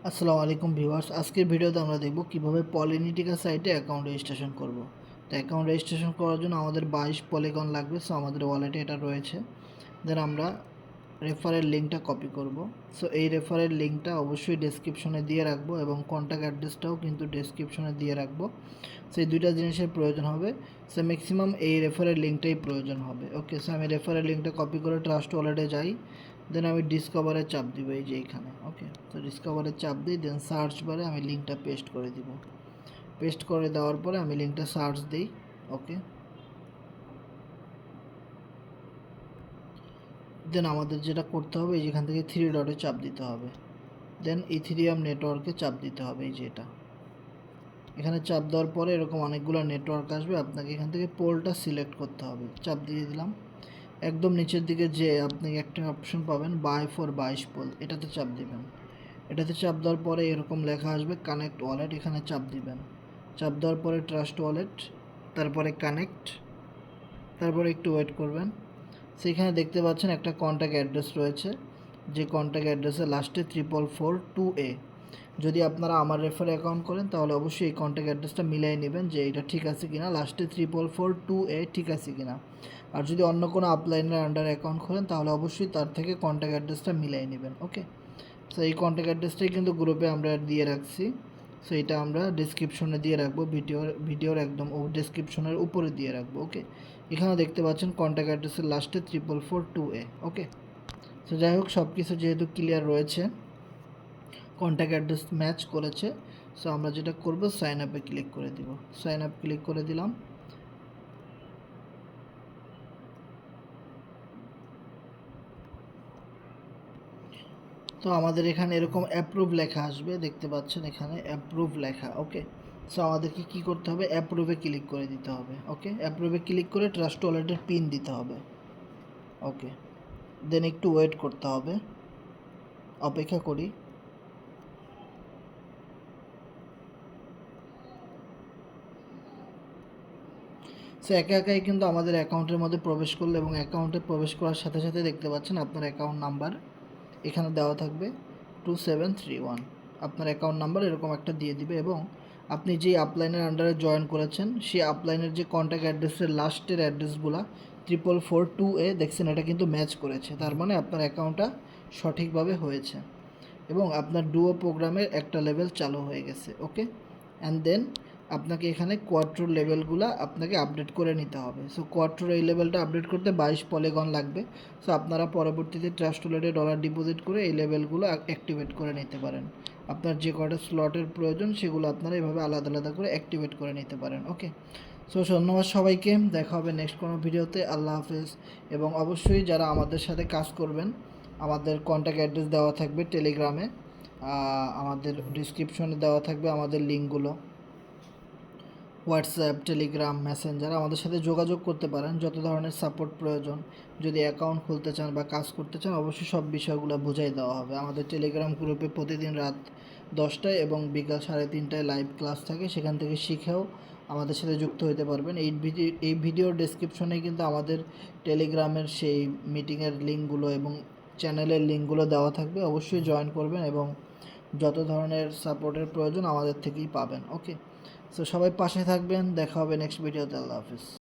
আসসালামু আলাইকুম ভিউয়ার্স, আজকের ভিডিওতে আমরা দেখব কিভাবে পলিনিটিকা সাইটে অ্যাকাউন্ট রেজিস্ট্রেশন করব। তো অ্যাকাউন্ট রেজিস্ট্রেশন করার জন্য আমাদের 22 পলিগন লাগবে। সো আমাদের ওয়ালেটে এটা রয়েছে। দেন আমরা রেফারের লিঙ্কটা কপি করব। সো এই রেফারের লিঙ্কটা অবশ্যই ডেসক্রিপশনে দিয়ে রাখবো এবং কন্ট্যাক্ট অ্যাড্রেসটাও কিন্তু ডেসক্রিপশনে দিয়ে রাখবো। সো এই দুইটা জিনিসের প্রয়োজন হবে। সো ম্যাক্সিমাম এই রেফারের লিঙ্কটাই প্রয়োজন হবে। ওকে, সো আমি রেফারের লিঙ্কটা কপি করে ট্রাস্ট ওয়ালেটে যাই। দেন আমি ডিসকভারে চাপ দিব, এই যে এইখানে। ওকে, তো ডিসকভারে চাপ দিই, দেন সার্চ বারে আমি লিঙ্কটা পেস্ট করে দিব। পেস্ট করে দেওয়ার পরে আমি লিঙ্কটা সার্চ দিই। ওকে, দেন আমাদের যেটা করতে হবে, এই যেখান থেকে থ্রি ডটে চাপ দিতে হবে। দেন ইথিরিয়াম নেটওয়ার্কে চাপ দিতে হবে, এই যে এটা। এখানে চাপ দেওয়ার পরে এরকম অনেকগুলো নেটওয়ার্ক আসবে, আপনাকে এখান থেকে পোলটা সিলেক্ট করতে হবে। চাপ দিয়ে দিলাম। একদম নিচের দিকে যে আপনি একটা অপশন পাবেন, বাই ফর 22 পোল, এটাতে চাপ দিবেন। এটাতে চাপ দেওয়ার পরে এরকম লেখা আসবে কানেক্ট ওয়ালেট, এখানে চাপ দিবেন। চাপ দেওয়ার পরে ট্রাস্ট ওয়ালেট, তারপরে কানেক্ট, তারপরে একটু ওয়েট করবেন। সেখানে দেখতে পাচ্ছেন একটা কন্ট্যাক্ট অ্যাড্রেস রয়েছে, যে কন্ট্যাক্ট অ্যাড্রেসের লাস্টে 44442A। যদি আপনারা আমার রেফারে অ্যাকাউন্ট করেন তাহলে অবশ্যই এই কন্ট্যাক্ট অ্যাড্রেসটা মিলাই নেবেন যে এটা ঠিক আছে কিনা, লাস্টে 44442A ঠিক আছে কিনা। আর যদি অন্য কোনো আপলাইনের আন্ডার অ্যাকাউন্ট করেন তাহলে অবশ্যই তার থেকে কন্ট্যাক্ট অ্যাড্রেসটা মিলাই নেবেন। ওকে, সো এই কন্ট্যাক্ট অ্যাড্রেসটাই কিন্তু গ্রুপে আমরা দিয়ে রাখছি। সো এটা আমরা ডিসক্রিপশনে দিয়ে রাখবো, ভিডিওর একদম ডিসক্রিপশনের উপরে দিয়ে রাখবো। ওকে, এখানে দেখতে পাচ্ছেন কন্ট্যাক্ট অ্যাড্রেসের লাস্টে 44442A। ওকে, সো যাই হোক, সব কিছু যেহেতু ক্লিয়ার রয়েছে, কন্ট্যাক্ট অ্যাড্রেস ম্যাচ করেছে। সো আমরা যেটা করব, সাইন আপে ক্লিক করে দিব। সাইন আপ ক্লিক করে দিলাম। তো আমাদের এখানে এরকম অ্যাপ্রুভ লেখা আসবে, দেখতে পাচ্ছেন এখানে অ্যাপ্রুভ লেখা। ওকে, সো আমাদেরকে কী করতে হবে, অ্যাপ্রুভে ক্লিক করে দিতে হবে। ওকে, অ্যাপ্রুভে ক্লিক করে ট্রাস্ট ওয়ালেটের পিন দিতে হবে। ওকে, দেন একটু ওয়েট করতে হবে, অপেক্ষা করি। সো একা একাই কিন্তু আমাদের অ্যাকাউন্টের মধ্যে প্রবেশ করলো এবং অ্যাকাউন্টে প্রবেশ করার সাথে সাথে দেখতে পাচ্ছেন আপনার অ্যাকাউন্ট নাম্বার এখানে দেওয়া থাকবে 2731। আপনার অ্যাকাউন্ট নাম্বার এরকম একটা দিয়ে দিবে এবং আপনি যেই আপলাইনের আন্ডারে জয়েন করেছেন সেই আপলাইনের যে কন্ট্যাক্ট অ্যাড্রেসের লাস্টের অ্যাড্রেসগুলো 44442A দেখছেন, এটা কিন্তু ম্যাচ করেছে। তার মানে আপনার অ্যাকাউন্টটা সঠিকভাবে হয়েছে এবং আপনার ডুও প্রোগ্রামের একটা লেভেল চালু হয়ে গেছে। ওকে, অ্যান্ড দেন আপনাকে এখানে কোয়াট্রোর লেভেলগুলো আপনাকে আপডেট করে নিতে হবে। সো কোয়াট্রোর এই লেভেলটা আপডেট করতে 22 পলিগন লাগবে। সো আপনারা পরবর্তীতে ট্রাস্ট ওয়ালেটে ডলার ডিপোজিট করে এই লেভেলগুলো অ্যাক্টিভেট করে নিতে পারেন। আপনার যে কটা স্লটের প্রয়োজন সেগুলো আপনারা এভাবে আলাদা আলাদা করে অ্যাক্টিভেট করে নিতে পারেন। ওকে, সো ধন্যবাদ সবাইকে, দেখা হবে নেক্সট কোনো ভিডিওতে। আল্লাহ হাফেজ। এবং অবশ্যই যারা আমাদের সাথে কাজ করবেন, আমাদের কন্ট্যাক্ট অ্যাড্রেস দেওয়া থাকবে টেলিগ্রামে, আমাদের ডিসক্রিপশনে দেওয়া থাকবে আমাদের লিঙ্কগুলো। হোয়াটসঅ্যাপ, টেলিগ্রাম, মেসেঞ্জার, আমাদের সাথে যোগাযোগ করতে পারেন যত ধরনের সাপোর্ট প্রয়োজন। যদি অ্যাকাউন্ট খুলতে চান বা কাজ করতে চান, অবশ্যই সব বিষয়গুলো বুঝাই দেওয়া হবে। আমাদের টেলিগ্রাম গ্রুপে প্রতিদিন রাত 10টায় এবং বিকাল 3:30টায় লাইভ ক্লাস থাকে, সেখান থেকে শিখেও আমাদের সাথে যুক্ত হতে পারবেন। এই ভিডিওর ডেসক্রিপশনে কিন্তু আমাদের টেলিগ্রামের সেই মিটিংয়ের লিঙ্কগুলো এবং চ্যানেলের লিঙ্কগুলো দেওয়া থাকবে। অবশ্যই জয়েন করবেন এবং যত ধরনের সাপোর্টের প্রয়োজন আমাদের থেকেই পাবেন। ওকে, সো সবাই পাশে থাকবেন, দেখা হবে নেক্সট ভিডিওতে। আল্লাহ হাফিজ।